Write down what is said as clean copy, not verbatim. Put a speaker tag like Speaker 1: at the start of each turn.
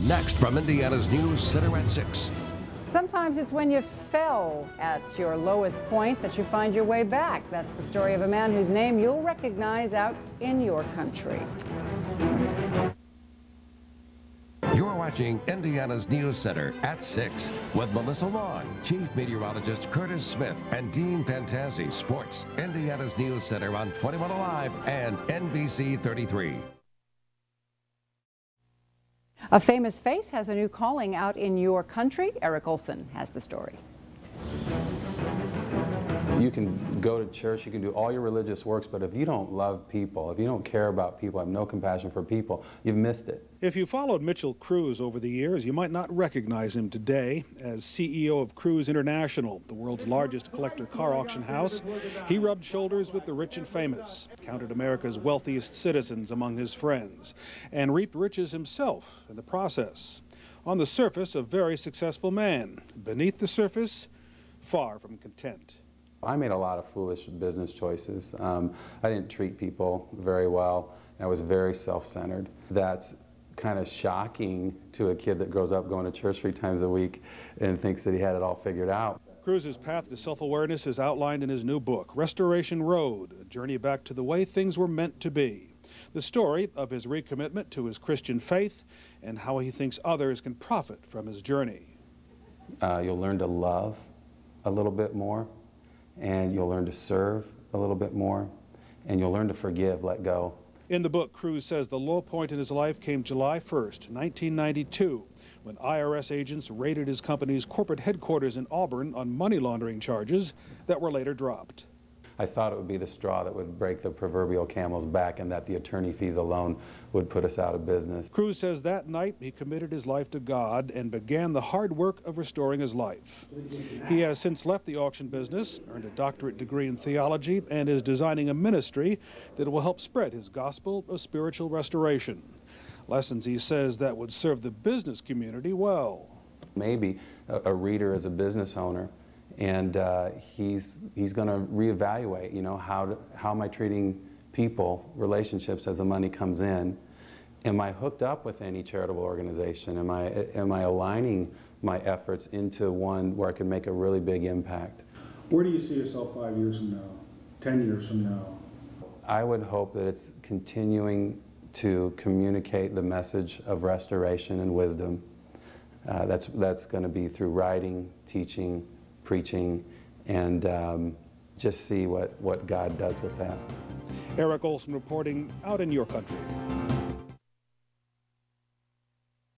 Speaker 1: Next from Indiana's News Center at 6.
Speaker 2: Sometimes it's when you fell at your lowest point that you find your way back. That's the story of a man whose name you'll recognize out in your country.
Speaker 1: You're watching Indiana's News Center at 6 with Melissa Long, Chief Meteorologist Curtis Smith, and Dean Pantazzi, Sports. Indiana's News Center on 21 Alive and NBC 33.
Speaker 2: A famous face has a new calling out in your country. Eric Olson has the story.
Speaker 3: You can go to church, you can do all your religious works, but if you don't love people, if you don't care about people, have no compassion for people, you've missed it.
Speaker 4: If you followed Mitchell Cruise over the years, you might not recognize him today. As CEO of Cruise International, the world's largest collector car auction house, he rubbed shoulders with the rich and famous, counted America's wealthiest citizens among his friends, and reaped riches himself in the process. On the surface, a very successful man. Beneath the surface, far from content.
Speaker 3: I made a lot of foolish business choices. I didn't treat people very well. I was very self-centered. That's kind of shocking to a kid that grows up going to church 3 times a week and thinks that he had it all figured out.
Speaker 4: Cruise's path to self-awareness is outlined in his new book, Restoration Road, a journey back to the way things were meant to be. The story of his recommitment to his Christian faith and how he thinks others can profit from his journey.
Speaker 3: You'll learn to love a little bit more, and you'll learn to serve a little bit more, and you'll learn to forgive, let go.
Speaker 4: In the book, Cruise says the low point in his life came July 1st, 1992, when IRS agents raided his company's corporate headquarters in Auburn on money laundering charges that were later dropped.
Speaker 3: I thought it would be the straw that would break the proverbial camel's back, and that the attorney fees alone would put us out of business.
Speaker 4: Cruise says that night he committed his life to God and began the hard work of restoring his life. He has since left the auction business, earned a doctorate degree in theology, and is designing a ministry that will help spread his gospel of spiritual restoration. Lessons, he says, that would serve the business community well.
Speaker 3: Maybe a reader is a business owner, and he's going to reevaluate, you know, how am I treating people, relationships as the money comes in? Am I hooked up with any charitable organization? Am I aligning my efforts into one where I can make a really big impact?
Speaker 5: Where do you see yourself 5 years from now, 10 years from now?
Speaker 3: I would hope that it's continuing to communicate the message of restoration and wisdom. That's going to be through writing, teaching, preaching, and just see what God does with that.
Speaker 4: Eric Olson reporting out in your country.